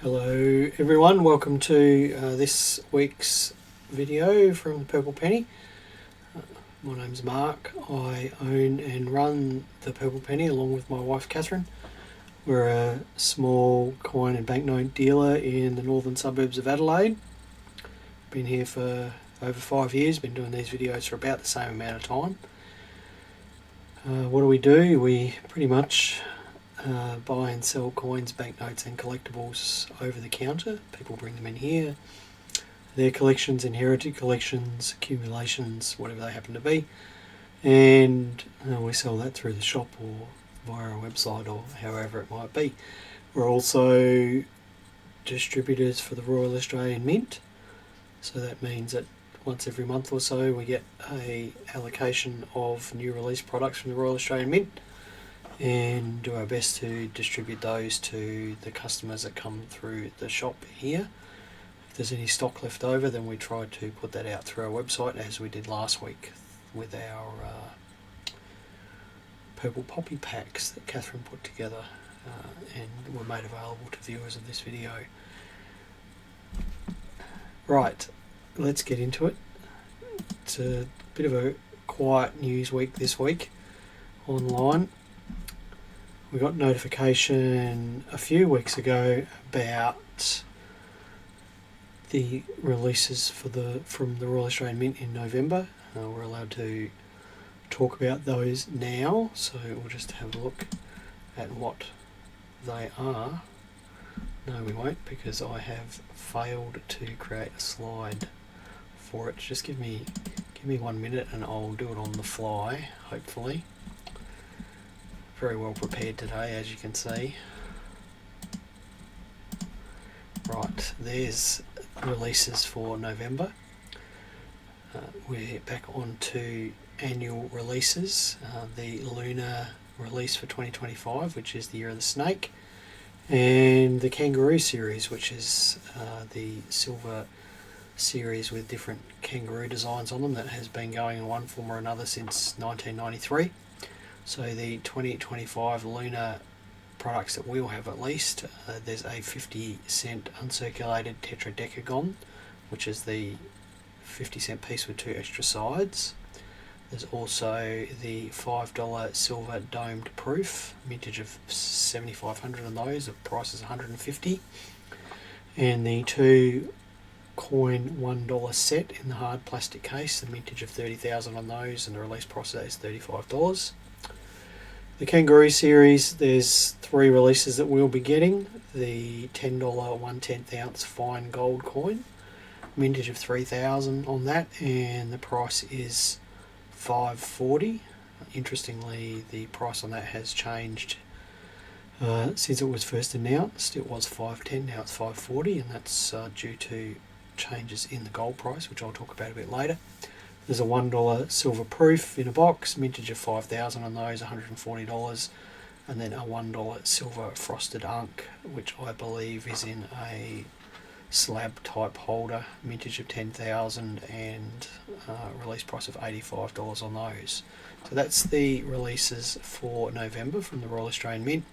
Hello everyone, welcome to this week's video from the Purple Penny. My name's Mark. I own and run the Purple Penny along with my wife Catherine. We're a small coin and banknote dealer in the northern suburbs of Adelaide. Been here for over 5 years, been doing these videos for about the same amount of time. What do? We pretty much buy and sell coins, banknotes and collectibles over the counter. People bring them in here. Their collections, inherited collections, accumulations, whatever they happen to be. And we sell that through the shop or via our website or however it might be. We're also distributors for the Royal Australian Mint. So that means that once every month or so we get a allocation of new release products from the Royal Australian Mint and do our best to distribute those to the customers that come through the shop here. If there's any stock left over, then we try to put that out through our website, as we did last week with our purple poppy packs that Catherine put together and were made available to viewers of this video. Right, let's get into it. It's a bit of a quiet news week this week online. We got notification a few weeks ago about the releases from the Royal Australian Mint in November. We're allowed to talk about those now, so we'll just have a look at what they are. No, we won't, because I have failed to create a slide for it. Just give me 1 minute and I'll do it on the fly, hopefully. Very well prepared today, as you can see. Right, there's releases for November. We're back on to annual releases. The Lunar release for 2025, which is the Year of the Snake, and the Kangaroo series, which is the silver series with different kangaroo designs on them that has been going in one form or another since 1993. So the 2025 Lunar products that we'll have, at least, there's a 50-cent uncirculated tetradecagon, which is the 50-cent piece with 2 extra sides. There's also the $5 silver domed proof, mintage of 7,500 on those, the price is $150. And the 2 coin $1 set in the hard plastic case, the mintage of 30,000 on those, and the release price of that is $35. The Kangaroo series, there's 3 releases that we'll be getting. The $10 1/10 ounce fine gold coin, mintage of 3,000 on that, and the price is $5.40. Interestingly, the price on that has changed since it was first announced. It was $5.10, now it's $5.40, and that's due to changes in the gold price, which I'll talk about a bit later. There's a $1 silver proof in a box, mintage of 5,000 on those, $140, and then a $1 silver frosted unk, which I believe is in a slab type holder, mintage of 10,000, and release price of $85 on those. So that's the releases for November from the Royal Australian Mint.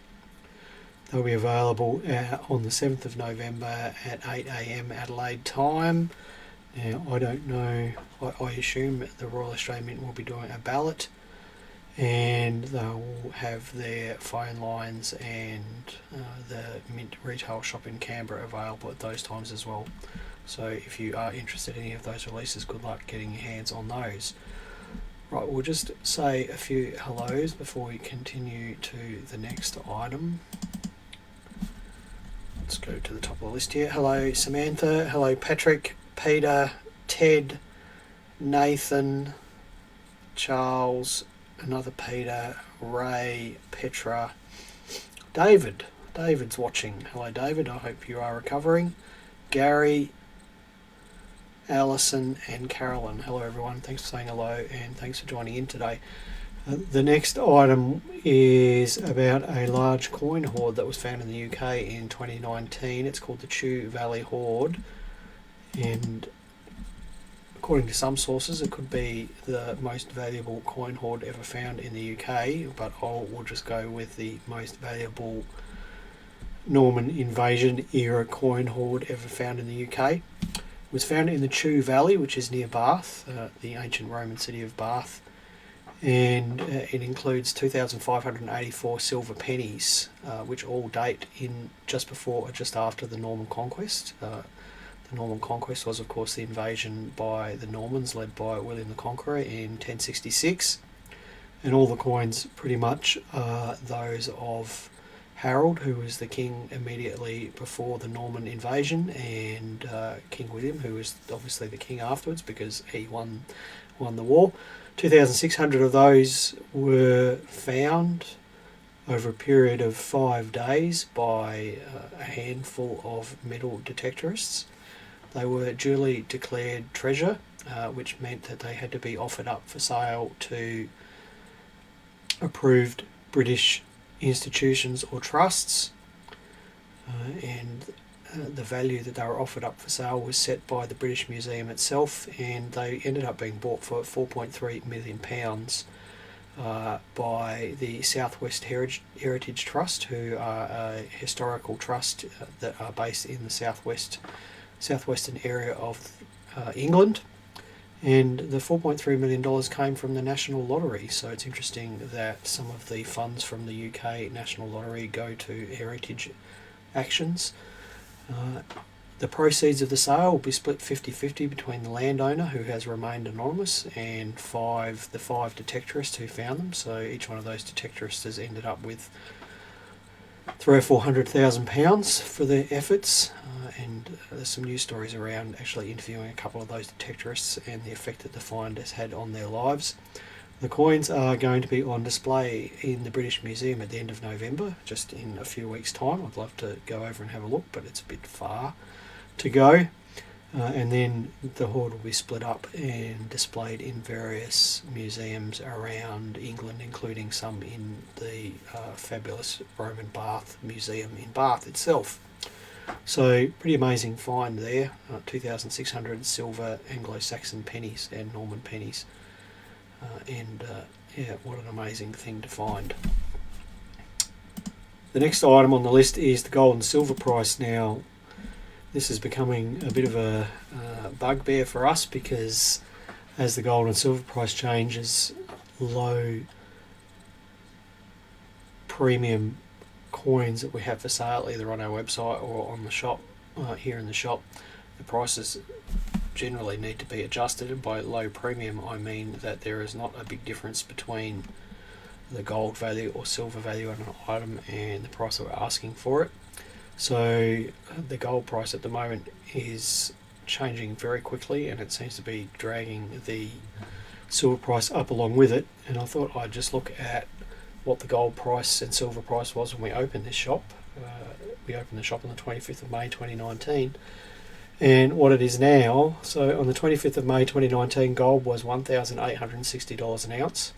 They'll be available on the 7th of November at 8 AM Adelaide time. Now, I don't know, I assume the Royal Australian Mint will be doing a ballot, and they'll have their phone lines and the Mint retail shop in Canberra available at those times as well. So if you are interested in any of those releases, good luck getting your hands on those. Right, we'll just say a few hellos before we continue to the next item. Let's go to the top of the list here. Hello Samantha, hello Patrick, Peter, Ted, Nathan, Charles, another Peter, Ray, Petra, David. David's watching. Hello David, I hope you are recovering. Gary, Alison and Carolyn. Hello everyone, thanks for saying hello and thanks for joining in today. The next item is about a large coin hoard that was found in the UK in 2019. It's called the Chew Valley Hoard, and according to some sources it could be the most valuable coin hoard ever found in the UK, but we'll just go with the most valuable Norman invasion era coin hoard ever found in the UK. It was found in the Chew Valley, which is near Bath, the ancient Roman city of Bath, and it includes 2,584 silver pennies, which all date in just before or just after the Norman Conquest. The Norman Conquest was, of course, the invasion by the Normans led by William the Conqueror in 1066, and all the coins pretty much are those of Harold, who was the king immediately before the Norman invasion, and King William, who was obviously the king afterwards because he won the war. 2,600 of those were found over a period of 5 days by a handful of metal detectorists. They were duly declared treasure, which meant that they had to be offered up for sale to approved British institutions or trusts, and the value that they were offered up for sale was set by the British Museum itself, and they ended up being bought for £4.3 million by the Southwest Heritage Trust, who are a historical trust that are based in the southwestern area of England. And the $4.3 million came from the National Lottery, so it's interesting that some of the funds from the UK National Lottery go to heritage actions. The proceeds of the sale will be split 50-50 between the landowner, who has remained anonymous, and the five detectorists who found them. So each one of those detectorists has ended up with £300,000 for their efforts, and there's some news stories around actually interviewing a couple of those detectorists and the effect that the find has had on their lives. The coins are going to be on display in the British Museum at the end of November, just in a few weeks' time. I'd love to go over and have a look, but it's a bit far to go. And then the hoard will be split up and displayed in various museums around England, including some in the fabulous Roman Bath Museum in Bath itself. So pretty amazing find there, 2,600 silver Anglo-Saxon pennies and Norman pennies. Yeah, what an amazing thing to find. The next item on the list is the gold and silver price. Now, this is becoming a bit of a bugbear for us, because as the gold and silver price changes, low premium coins that we have for sale either on our website or on the shop, here in the shop, the prices generally need to be adjusted. And by low premium, I mean that there is not a big difference between the gold value or silver value on an item and the price that we're asking for it. So the gold price at the moment is changing very quickly, and it seems to be dragging the silver price up along with it. And I thought I'd just look at what the gold price and silver price was when we opened this shop. We opened the shop on the 25th of May 2019, and what it is now. So on the 25th of May 2019, gold was $1,860 an ounce,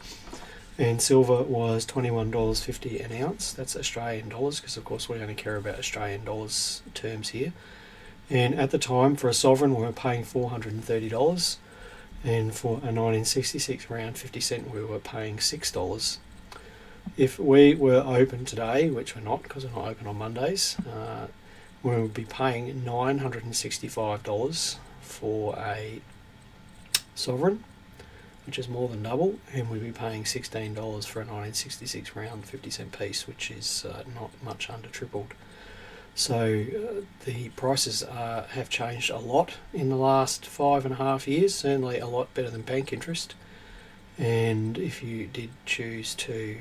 and silver was $21.50 an ounce. That's Australian dollars, because of course we only care about Australian dollars terms here. And at the time, for a sovereign, we were paying $430, and for a 1966 round 50 cent, we were paying $6. If we were open today, which we're not because we're not open on Mondays, we would be paying $965 for a sovereign, which is more than double, and we'd be paying $16 for a 1966 round 50 cent piece, which is not much under tripled. So the prices have changed a lot in the last 5.5 years, certainly a lot better than bank interest. And if you did choose to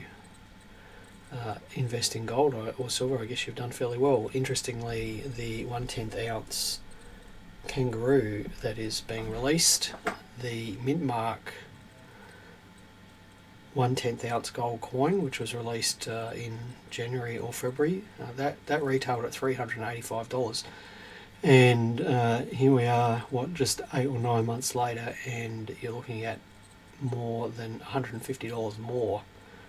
invest in gold or silver, I guess you've done fairly well. Interestingly, the 1/10 ounce kangaroo that is being released, the mint mark 1/10 ounce gold coin, which was released in January or February, that retailed at $385. And here we are, just 8 or 9 months later, and you're looking at more than $150 more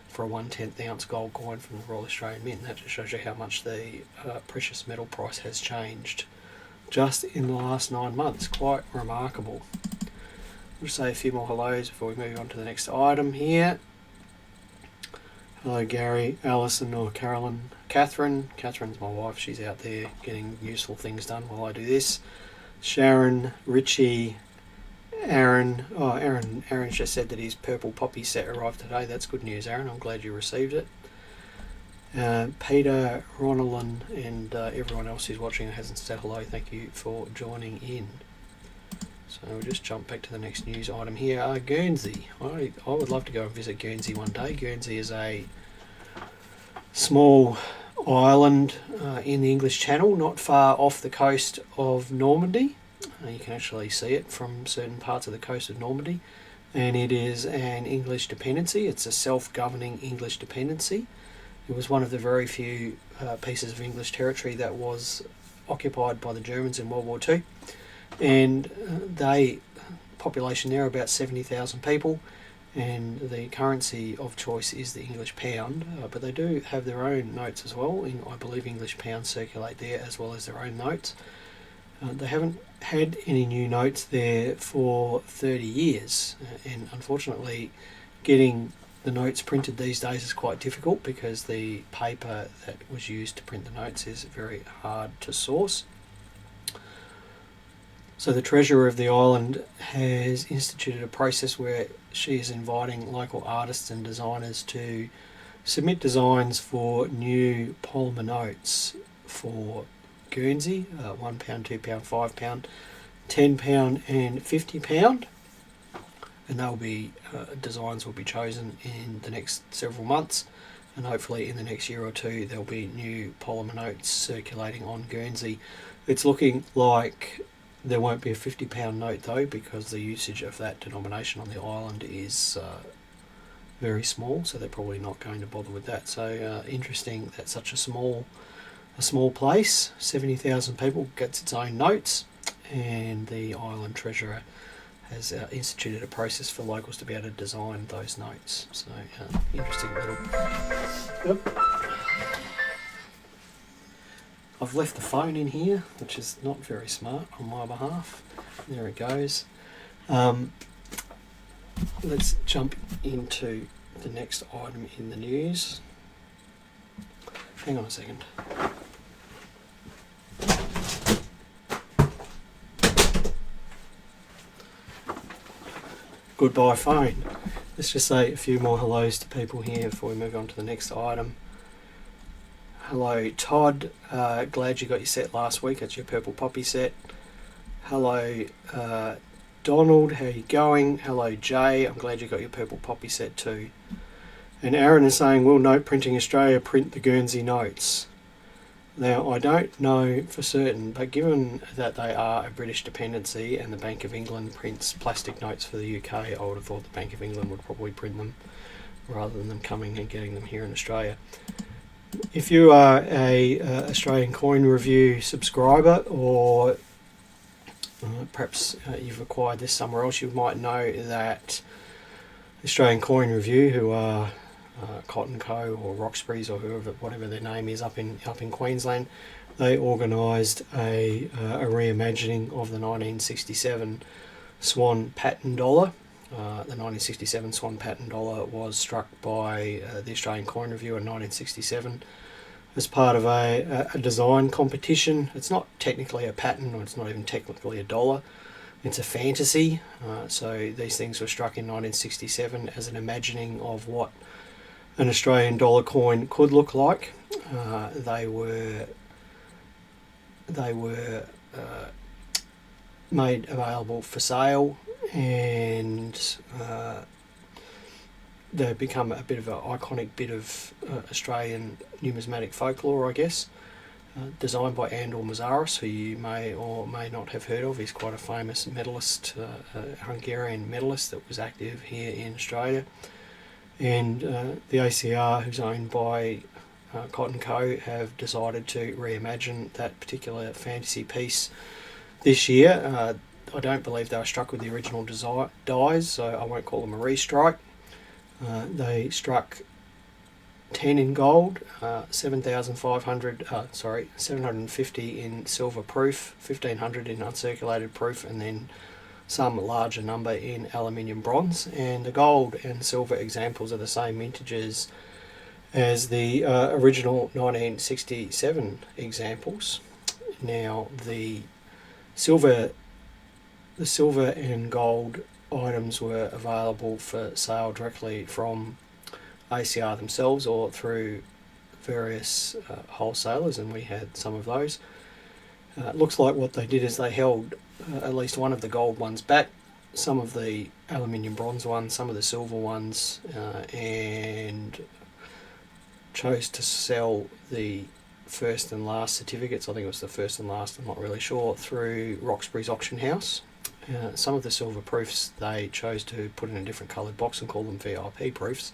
for a 1/10 ounce gold coin from the Royal Australian Mint. And that just shows you how much the precious metal price has changed just in the last 9 months. Quite remarkable. We'll just say a few more hellos before we move on to the next item here. Hello Gary, Alison or Carolyn, Catherine. Catherine's my wife. She's out there getting useful things done while I do this. Sharon, Richie, Aaron. Oh, Aaron's just said that his purple poppy set arrived today. That's good news, Aaron. I'm glad you received it. Peter, Ronalyn, and everyone else who's watching and hasn't said hello, thank you for joining in. So we'll just jump back to the next news item here. Guernsey. I would love to go and visit Guernsey one day. Guernsey is a small island in the English Channel, not far off the coast of Normandy. You can actually see it from certain parts of the coast of Normandy. And it is an English dependency. It's a self-governing English dependency. It was one of the very few pieces of English territory that was occupied by the Germans in World War II. And population there about 70,000 people, and the currency of choice is the English pound, but they do have their own notes as well. I believe English pounds circulate there as well as their own notes. They haven't had any new notes there for 30 years, and unfortunately getting the notes printed these days is quite difficult because the paper that was used to print the notes is very hard to source. So the Treasurer of the island has instituted a process where she is inviting local artists and designers to submit designs for new polymer notes for Guernsey, £1, £2, £5, £10 and £50. And they'll be designs will be chosen in the next several months, and hopefully in the next year or two there'll be new polymer notes circulating on Guernsey. It's looking like there won't be a £50 note though, because the usage of that denomination on the island is very small, so they're probably not going to bother with that. So interesting that such a small place, 70,000 people, gets its own notes, and the island treasurer has instituted a process for locals to be able to design those notes. So interesting little... Yep. I've left the phone in here, which is not very smart on my behalf. There it goes. Let's jump into the next item in the news. Hang on a second. Goodbye phone. Let's just say a few more hellos to people here before we move on to the next item. Hello Todd, glad you got your set last week. That's your purple poppy set. Hello Donald, how you going? Hello Jay, I'm glad you got your purple poppy set too. And Aaron is saying, will Note Printing Australia print the Guernsey notes? Now I don't know for certain, but given that they are a British dependency and the Bank of England prints plastic notes for the UK, I would have thought the Bank of England would probably print them rather than them coming and getting them here in Australia. If you are a Australian Coin Review subscriber, or perhaps you've acquired this somewhere else, you might know that Australian Coin Review, who are Cotton Co or Roxbury's or whatever their name is up in Queensland, they organised a reimagining of the 1967 Swan pattern dollar. The 1967 Swan pattern dollar was struck by the Australian Coin Review in 1967 as part of a design competition. It's not technically a pattern, or it's not even technically a dollar. It's a fantasy. So these things were struck in 1967 as an imagining of what an Australian dollar coin could look like. They were made available for sale, and they've become a bit of an iconic bit of Australian numismatic folklore, I guess. Designed by Andor Mazaris, who you may or may not have heard of. He's quite a famous medalist, Hungarian medalist that was active here in Australia. And the ACR, who's owned by Cotton Co, have decided to reimagine that particular fantasy piece this year. I don't believe they were struck with the original dies, so I won't call them a restrike. They struck 10 in gold, 750 in silver proof, 1500 in uncirculated proof, and then some larger number in aluminium bronze. And the gold and silver examples are the same mintages as the original 1967 examples. Now the silver and gold items were available for sale directly from ACR themselves or through various wholesalers, and we had some of those. It looks like what they did is they held at least one of the gold ones back, some of the aluminium bronze ones, some of the silver ones, and chose to sell the first and last certificates. I think it was the first and last, I'm not really sure, through Roxbury's auction house. Some of the silver proofs they chose to put in a different coloured box and call them VIP proofs,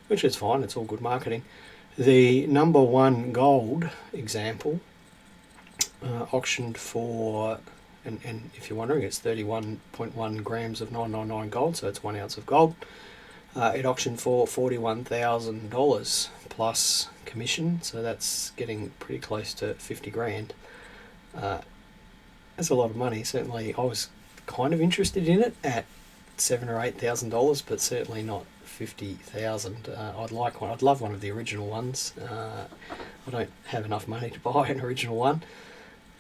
which is fine, it's all good marketing. The number one gold example auctioned for, and if you're wondering, it's 31.1 grams of 999 gold, so it's 1 ounce of gold. It auctioned for $41,000 plus commission, so that's getting pretty close to 50 grand. That's a lot of money. Certainly I was kind of interested in it at $7,000 or $8,000, but certainly not 50,000. I'd like one. I'd love one of the original ones. I don't have enough money to buy an original one.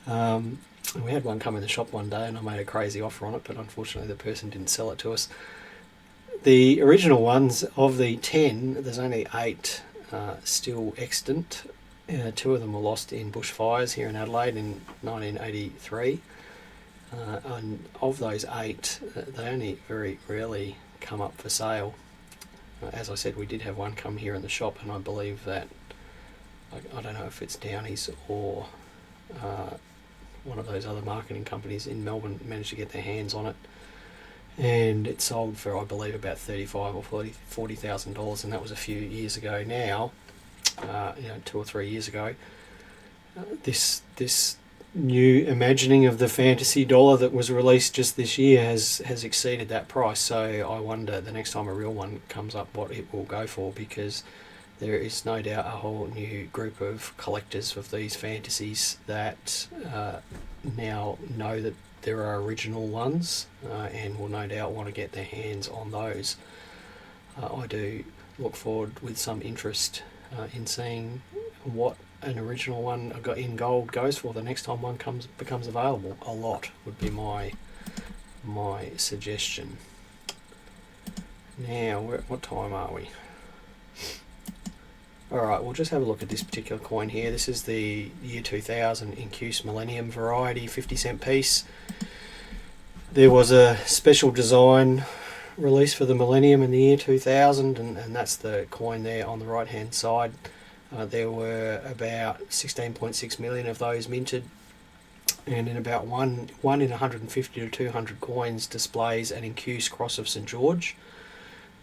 We had one come in the shop one day and I made a crazy offer on it, but unfortunately the person didn't sell it to us. The original ones, of the 10, there's only 8 still extant. 2 of them were lost in bushfires here in Adelaide in 1983. And of those 8, they only very rarely come up for sale. As I said, we did have one come here in the shop, and I believe that, I don't know if it's Downey's or one of those other marketing companies in Melbourne managed to get their hands on it, and it sold for, I believe, about $35,000 or $40,000, and that was a few years ago now. 2 or 3 years ago. This new imagining of the fantasy dollar that was released just this year has exceeded that price, so I wonder the next time a real one comes up what it will go for, because there is no doubt a whole new group of collectors of these fantasies that now know that there are original ones and will no doubt want to get their hands on those. I do look forward with some interest in seeing what an original one got in gold goes for the next time one becomes available. A lot would be my suggestion. Now, what time are we? Alright, we'll just have a look at this particular coin here. This is the year 2000 Incuse Millennium variety 50-cent piece. There was a special design release for the Millennium in the year 2000, and that's the coin there on the right hand side. There were about 16.6 million of those minted, and in about one in 150 to 200 coins displays an Incuse Cross of St George,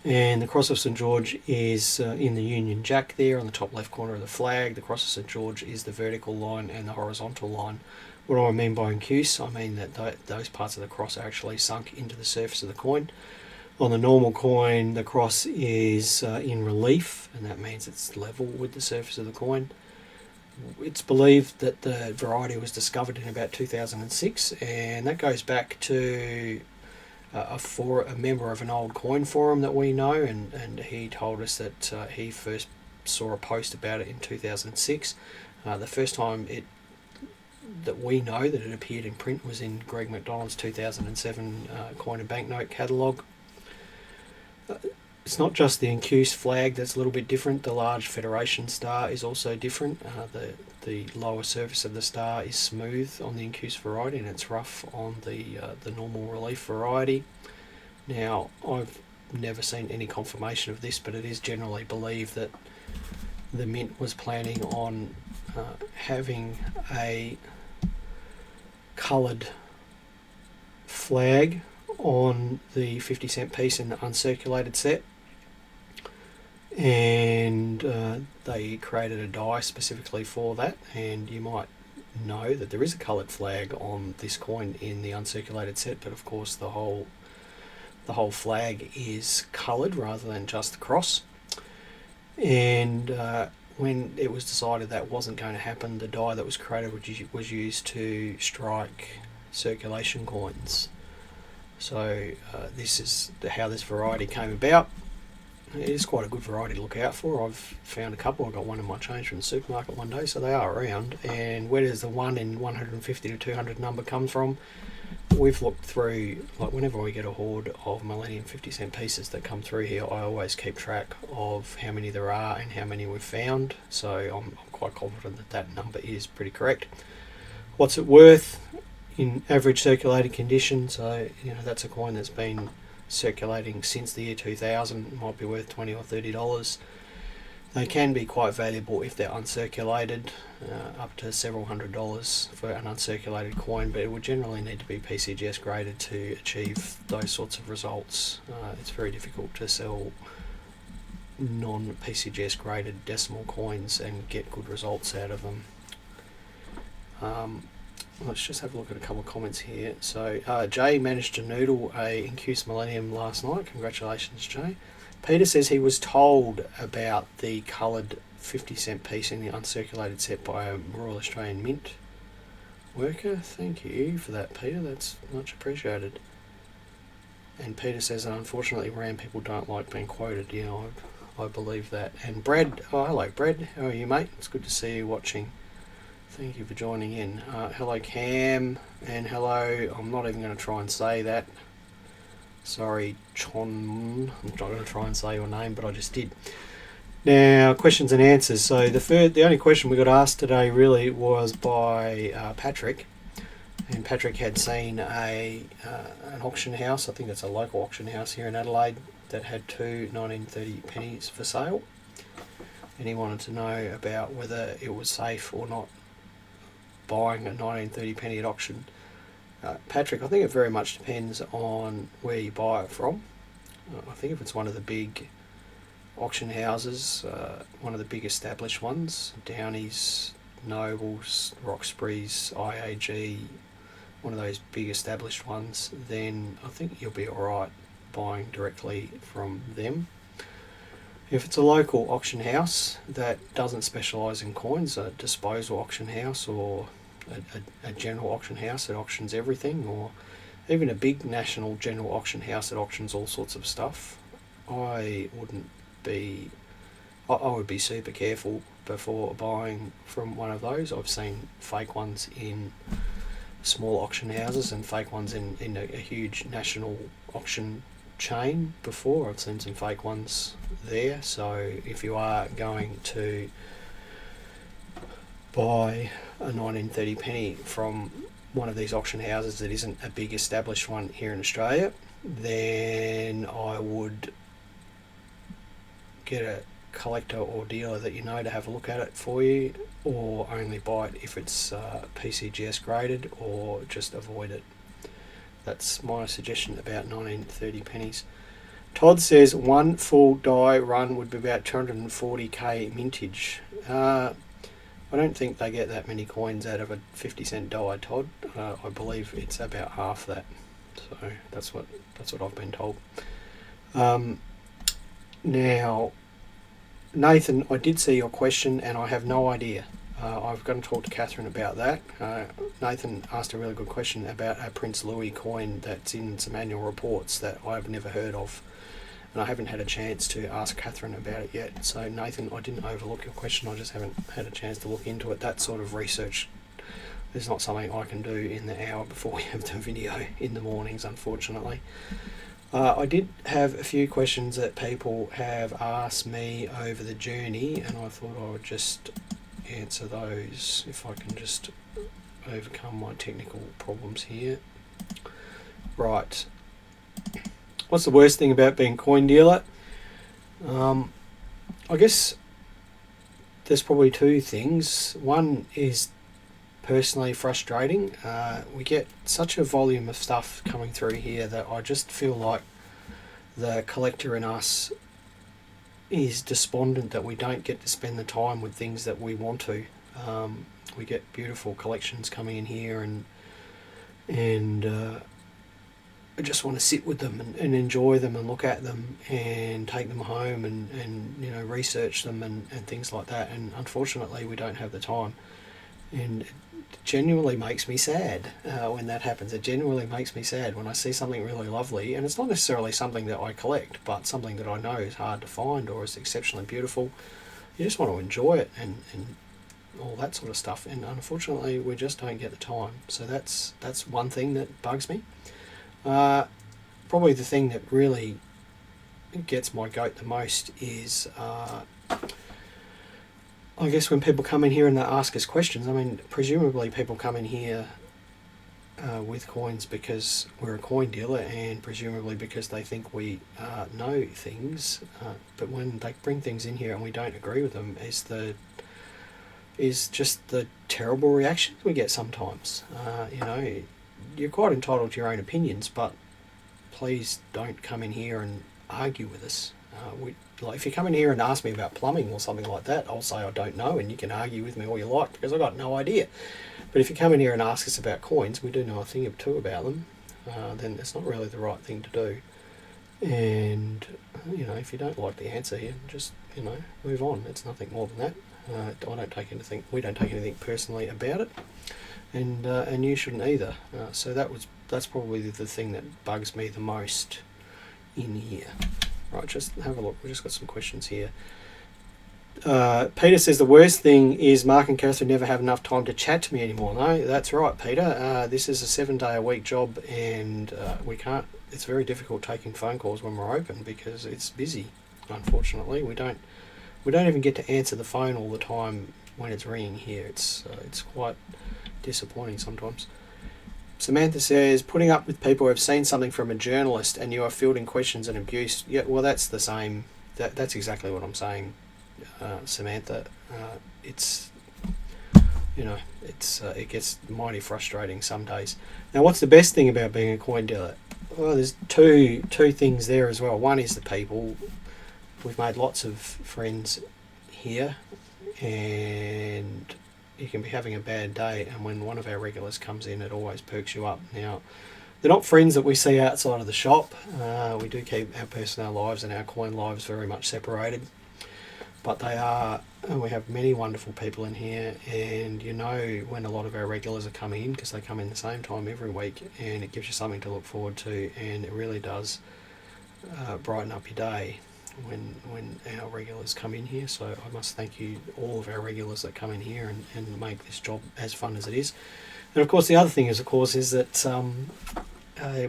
and the Cross of St George is in the Union Jack there on the top left corner of the flag. The Cross of St George is the vertical line and the horizontal line. What do I mean by Incuse? I mean that those parts of the cross are actually sunk into the surface of the coin. On the normal coin, the cross is in relief, and that means it's level with the surface of the coin. It's believed that the variety was discovered in about 2006, and that goes back to a member of an old coin forum that we know, and he told us that he first saw a post about it in 2006. The first time that we know that it appeared in print was in Greg McDonald's 2007 coin and banknote catalogue. It's not just the Incuse flag that's a little bit different. The large Federation star is also different. The lower surface of the star is smooth on the Incuse variety, and it's rough on the normal relief variety. Now, I've never seen any confirmation of this, but it is generally believed that the mint was planning on having a coloured flag on the 50-cent piece in the uncirculated set, and they created a die specifically for that. And you might know that there is a coloured flag on this coin in the uncirculated set, but of course the whole flag is coloured rather than just the cross. And when it was decided that wasn't going to happen, the die that was created was used to strike circulation coins. So this is how this variety came about. it is quite a good variety to look out for. I've found a couple. I got one in my change from the supermarket one day, so they are around. And where does the 1 in 150 to 200 number come from? We've looked through, like whenever we get a hoard of Millennium 50-cent pieces that come through here, I always keep track of how many there are and how many we've found. So I'm quite confident that that number is pretty correct. What's it worth in average circulating condition? So, that's a coin that's been circulating since the year 2000. It might be worth $20 or $30. They can be quite valuable if they're uncirculated, up to several $100s for an uncirculated coin, but it would generally need to be PCGS graded to achieve those sorts of results. It's very difficult to sell non-PCGS graded decimal coins and get good results out of them. Let's just have a look at a couple of comments here. So Jay managed to noodle a Incuse Millennium last night. Congratulations, Jay. Peter says he was told about the coloured 50-cent piece in the uncirculated set by a Royal Australian Mint worker. Thank you for that, Peter. That's much appreciated. And Peter says that unfortunately RAM people don't like being quoted. I believe that. And Brad, hello Brad. How are you, mate? It's good to see you watching. Thank you for joining in. Hello Cam, and hello, I'm not even going to try and say that. Sorry, Chon. I'm not going to try and say your name, but I just did. Now, questions and answers. So the only question we got asked today really was by Patrick, and Patrick had seen an auction house. I think it's a local auction house here in Adelaide that had two 1930 pennies for sale, and he wanted to know about whether it was safe or not buying a 1930 penny at auction. Patrick, I think it very much depends on where you buy it from. I think if it's one of the big auction houses, one of the big established ones, Downey's, Nobles, Roxbury's, IAG, one of those big established ones, then I think you'll be alright buying directly from them. If it's a local auction house that doesn't specialise in coins, a disposal auction house or a general auction house that auctions everything, or even a big national general auction house that auctions all sorts of stuff, I would be super careful before buying from one of those. I've seen fake ones in small auction houses and fake ones in a huge national auction chain before. I've seen some fake ones there. So if you are going to buy a 1930 penny from one of these auction houses that isn't a big established one here in Australia, then I would get a collector or dealer that you know to have a look at it for you, or only buy it if it's PCGS graded, or just avoid it. That's my suggestion about 1930 pennies. Todd says one full die run would be about 240k mintage. I don't think they get that many coins out of a 50-cent die, Todd. I believe it's about half that. So that's what I've been told. Now, Nathan, I did see your question and I have no idea. I've got to talk to Catherine about that. Nathan asked a really good question about a Prince Louis coin that's in some annual reports that I've never heard of, and I haven't had a chance to ask Catherine about it yet. So Nathan, I didn't overlook your question, I just haven't had a chance to look into it. That sort of research is not something I can do in the hour before we have the video in the mornings, unfortunately. I did have a few questions that people have asked me over the journey, and I thought I would just answer those if I can just overcome my technical problems here. Right. What's the worst thing about being a coin dealer? I guess there's probably two things. One is personally frustrating. We get such a volume of stuff coming through here that I just feel like the collector in us is despondent that we don't get to spend the time with things that we want to. We get beautiful collections coming in here, and I just want to sit with them and enjoy them and look at them and take them home and research them and things like that. And unfortunately, we don't have the time. And genuinely makes me sad when that happens. It genuinely makes me sad when I see something really lovely, and it's not necessarily something that I collect, but something that I know is hard to find or is exceptionally beautiful. You just want to enjoy it and all that sort of stuff, and unfortunately we just don't get the time. So that's one thing that bugs me. Probably the thing that really gets my goat the most is I guess when people come in here and they ask us questions. I mean, presumably people come in here with coins because we're a coin dealer, and presumably because they think we know things, but when they bring things in here and we don't agree with them is just the terrible reactions we get sometimes. You're quite entitled to your own opinions, but please don't come in here and argue with us. If you come in here and ask me about plumbing or something like that, I'll say I don't know, and you can argue with me all you like because I've got no idea. But if you come in here and ask us about coins, we do know a thing or two about them, then it's not really the right thing to do. And, if you don't like the answer here, just, move on. It's nothing more than that. We don't take anything personally about it, and you shouldn't either. So that's probably the thing that bugs me the most in here. Right, just have a look. We've just got some questions here. Peter says the worst thing is Mark and Catherine never have enough time to chat to me anymore. No, that's right, Peter. This is a 7-day-a-week job, and we can't. It's very difficult taking phone calls when we're open because it's busy. Unfortunately, we don't even get to answer the phone all the time when it's ringing here. It's quite disappointing sometimes. Samantha says, putting up with people who have seen something from a journalist and you are fielding questions and abuse. Yeah, well, that's the same. That's exactly what I'm saying, Samantha. It gets mighty frustrating some days. Now, what's the best thing about being a coin dealer? Well, there's two things there as well. One is the people. We've made lots of friends here, and you can be having a bad day, and when one of our regulars comes in, it always perks you up. Now, they're not friends that we see outside of the shop. We do keep our personal lives and our coin lives very much separated, but they are. We have many wonderful people in here, and when a lot of our regulars are coming in, because they come in the same time every week, and it gives you something to look forward to, and it really does brighten up your day when our regulars come in here. So I must thank you, all of our regulars that come in here and make this job as fun as it is. And of course the other thing is that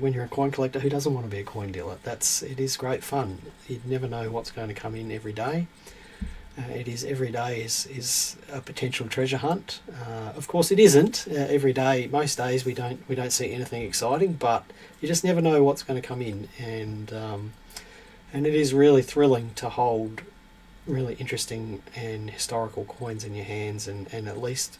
when you're a coin collector, who doesn't want to be a coin dealer? It is great fun. You never know what's going to come in every day. Every day is a potential treasure hunt. Of course it isn't every day. Most days we don't see anything exciting, but you just never know what's going to come in, and it is really thrilling to hold really interesting and historical coins in your hands, and at least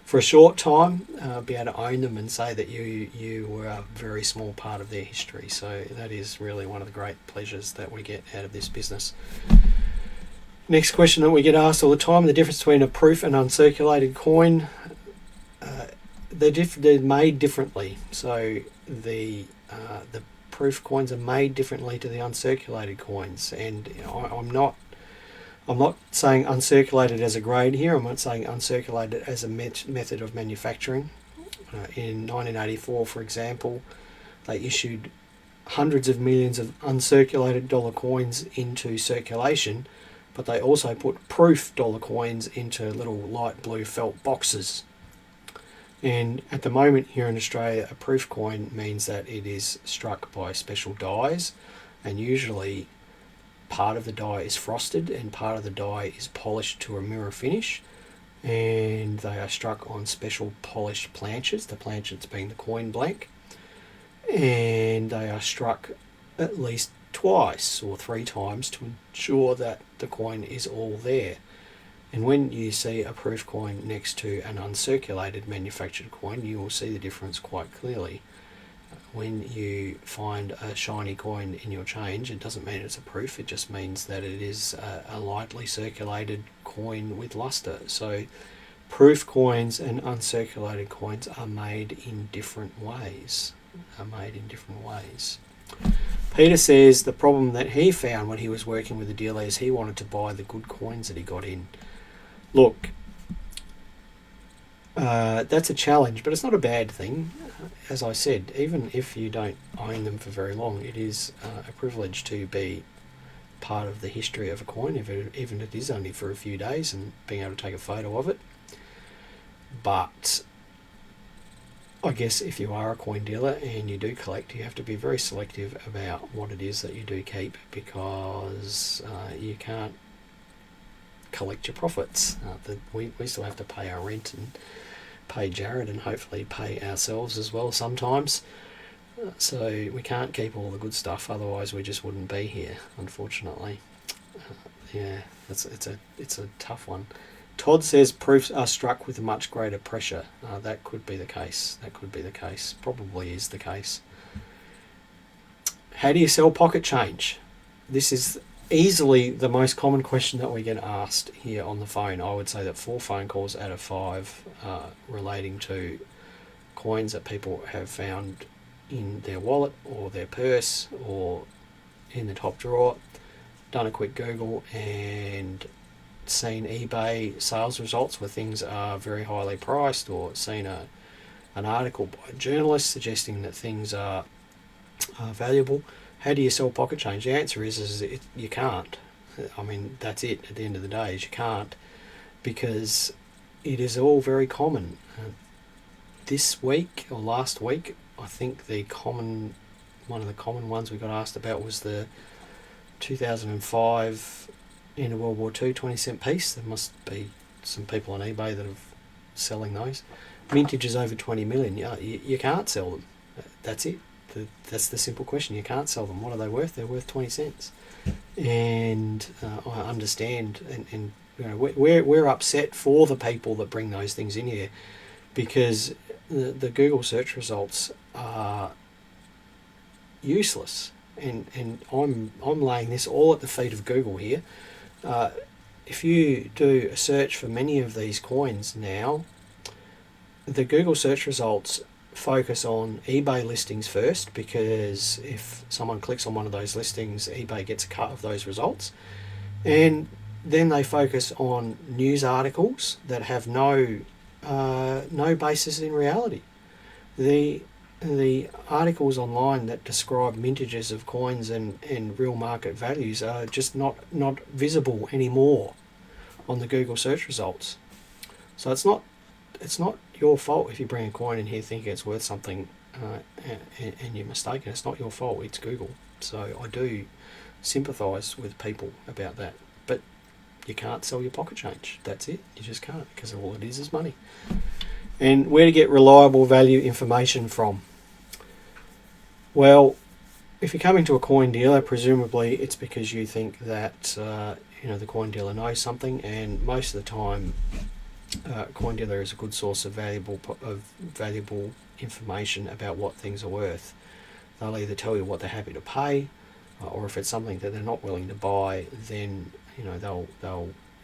for a short time be able to own them and say that you were a very small part of their history. So that is really one of the great pleasures that we get out of this business. Next question that we get asked all the time: the difference between a proof and uncirculated coin. They're made differently. So the proof coins are made differently to the uncirculated coins, and I'm not saying uncirculated as a grade here. I'm not saying uncirculated as a method of manufacturing. In 1984, for example, they issued hundreds of millions of uncirculated dollar coins into circulation, but they also put proof dollar coins into little light blue felt boxes. And at the moment here in Australia, a proof coin means that it is struck by special dies, and usually part of the die is frosted and part of the die is polished to a mirror finish, and they are struck on special polished planchets, the planchets being the coin blank, and they are struck at least twice or 3 times to ensure that the coin is all there. And when you see a proof coin next to an uncirculated manufactured coin, you will see the difference quite clearly. When you find a shiny coin in your change, it doesn't mean it's a proof, it just means that it is a lightly circulated coin with luster. So proof coins and uncirculated coins are made in different ways. Peter says the problem that he found when he was working with the dealer is he wanted to buy the good coins that he got in. Look, that's a challenge, but it's not a bad thing. As I said, even if you don't own them for very long, it is a privilege to be part of the history of a coin, even if it is only for a few days, and being able to take a photo of it. But I guess if you are a coin dealer and you do collect, you have to be very selective about what it is that you do keep, because you can't collect your profits. We still have to pay our rent and pay Jared and hopefully pay ourselves as well sometimes. So we can't keep all the good stuff, otherwise we just wouldn't be here, unfortunately. Yeah, it's a tough one. Todd says proofs are struck with much greater pressure. That could be the case. That could be the case. Probably is the case. How do you sell pocket change? This is easily the most common question that we get asked here on the phone. I would say that 4 phone calls out of 5 relating to coins that people have found in their wallet or their purse or in the top drawer, done a quick Google and seen eBay sales results where things are very highly priced, or seen an article by a journalist suggesting that things are valuable. How do you sell pocket change? The answer is you can't. I mean, that's it at the end of the day, is you can't, because it is all very common. This week or last week, I think one of the common ones we got asked about was the 2005 end of World War II 20-cent piece. There must be some people on eBay that are selling those. Vintages over 20 million, you can't sell them. That's it. That's the simple question. You can't sell them. What are they worth? They're worth 20 cents. And I understand, and you know, we're upset for the people that bring those things in here, because the Google search results are useless. And I'm laying this all at the feet of Google here. If you do a search for many of these coins now, the Google search results focus on eBay listings first, because if someone clicks on one of those listings, eBay gets a cut of those results. And then they focus on news articles that have no basis in reality. The articles online that describe mintages of coins and real market values are just not visible anymore on the Google search results. So it's not your fault if you bring a coin in here thinking it's worth something and you're mistaken. It's not your fault, it's Google. So I do sympathise with people about that. But you can't sell your pocket change. That's it. You just can't, because all it is money. And where to get reliable value information from? Well, if you're coming to a coin dealer, presumably it's because you think that the coin dealer knows something, and most of the time, coin dealer is a good source of valuable information about what things are worth. They'll either tell you what they're happy to pay, or if it's something that they're not willing to buy, then they'll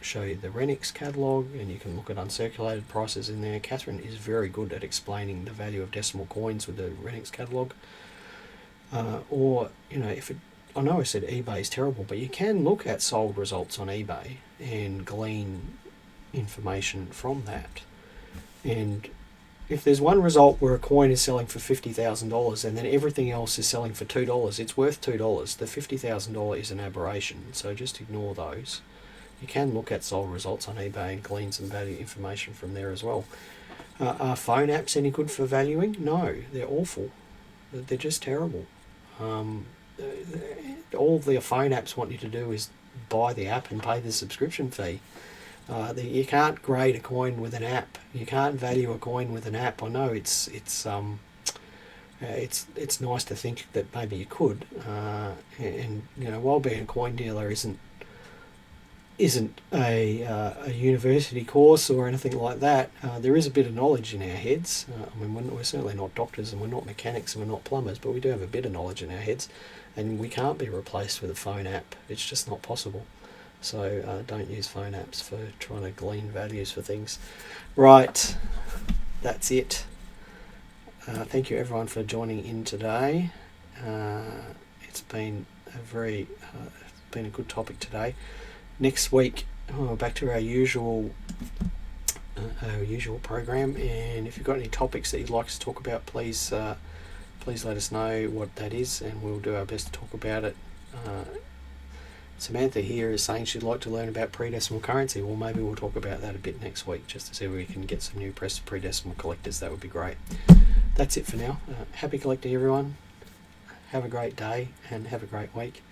show you the Renix catalogue, and you can look at uncirculated prices in there. Catherine is very good at explaining the value of decimal coins with the Renix catalogue. I know I said eBay is terrible, but you can look at sold results on eBay and glean information from that. And if there's one result where a coin is selling for $50,000 and then everything else is selling for $2, it's worth $2. The $50,000 is an aberration, so just ignore those. You can look at sold results on eBay and glean some value information from there as well. Are phone apps any good for valuing? No, they're awful. They're just terrible. All the phone apps want you to do is buy the app and pay the subscription fee. You can't grade a coin with an app. You can't value a coin with an app. I know it's nice to think that maybe you could, and while being a coin dealer isn't a university course or anything like that, there is a bit of knowledge in our heads. We're certainly not doctors, and we're not mechanics, and we're not plumbers, but we do have a bit of knowledge in our heads, and we can't be replaced with a phone app. It's just not possible. So don't use phone apps for trying to glean values for things. Right, that's it. Thank you everyone for joining in today. It's been a good topic today. Next week, back to our usual our usual program. And if you've got any topics that you'd like us to talk about, please let us know what that is, and we'll do our best to talk about it. Samantha here is saying she'd like to learn about pre-decimal currency. Well, maybe we'll talk about that a bit next week, just to see if we can get some new pre-decimal collectors. That would be great. That's it for now. Happy collecting, everyone. Have a great day and have a great week,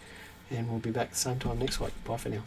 and we'll be back the same time next week. Bye for now.